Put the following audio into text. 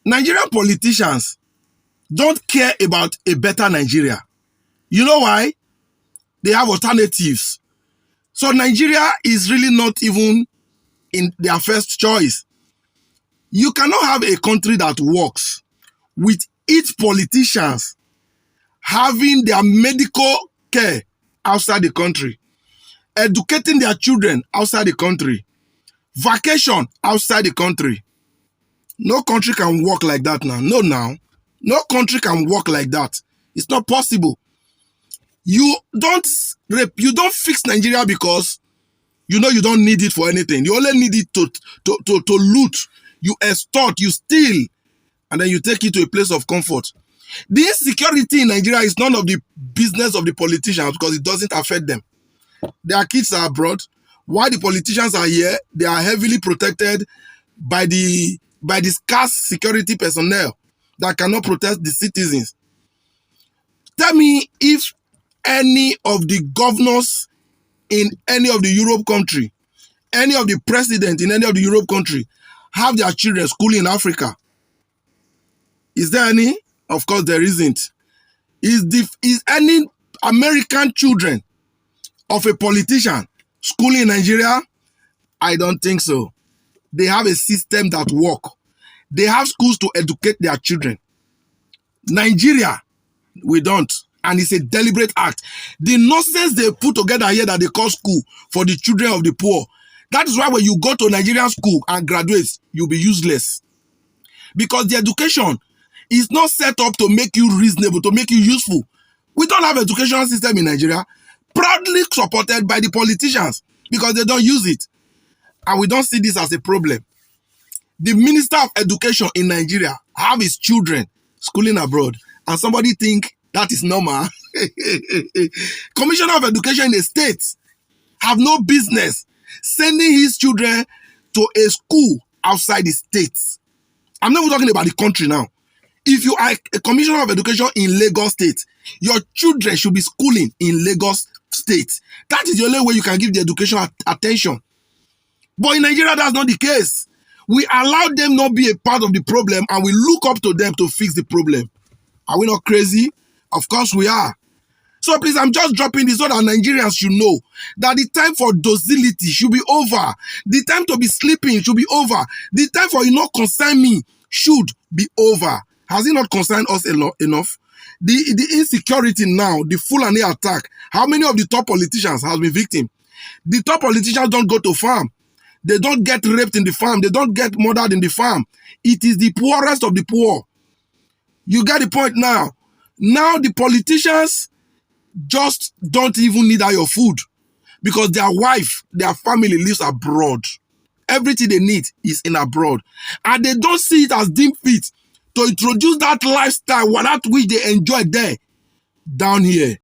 Nigerian politicians don't care about a better Nigeria. You know why? They have alternatives. So Nigeria is really not even in their first choice. You cannot have a country that works with its politicians having their medical care outside the country, educating their children outside the country, vacation outside the country. No country can work like that now. No country can work like that. It's not possible. You don't fix Nigeria because you know you don't need it for anything. You only need it to loot. You extort, you steal, and then you take it to a place of comfort. The insecurity in Nigeria is none of the business of the politicians because it doesn't affect them. Their kids are abroad. While the politicians are here, they are heavily protected by the scarce security personnel that cannot protect the citizens. Tell me if any of the governors in any of the Europe country, any of the presidents in any of the Europe country have their children schooling in Africa. Is there any? Of course there isn't. Is any American children of a politician schooling in Nigeria? I don't think so. They have a system that works. They have schools to educate their children. Nigeria, we don't. And it's a deliberate act. The nonsense they put together here that they call school for the children of the poor. That is why when you go to Nigerian school and graduate, you'll be useless. Because the education is not set up to make you reasonable, to make you useful. We don't have an educational system in Nigeria, proudly supported by the politicians because they don't use it. And we don't see this as a problem. The Minister of Education in Nigeria have his children schooling abroad, and somebody think that is normal. Commissioner of Education in the states have no business sending his children to a school outside the states. I'm not even talking about the country now. If you are a Commissioner of Education in Lagos State, your children should be schooling in Lagos State. That is the only way you can give the education attention. But in Nigeria, that's not the case. We allow them not be a part of the problem and we look up to them to fix the problem. Are we not crazy? Of course we are. So please, I'm just dropping this so that Nigerians should know that the time for docility should be over. The time to be sleeping should be over. The time for you not concern me should be over. Has it not concerned us enough? The insecurity now, the Fulani attack, how many of the top politicians have been victim? The top politicians don't go to farm. They don't get raped in the farm. They don't get murdered in the farm. It is the poorest of the poor. You get the point now. Now the politicians just don't even need your food because their wife, their family lives abroad. Everything they need is in abroad. And they don't see it as deemed fit to introduce that lifestyle, that which they enjoy there, down here.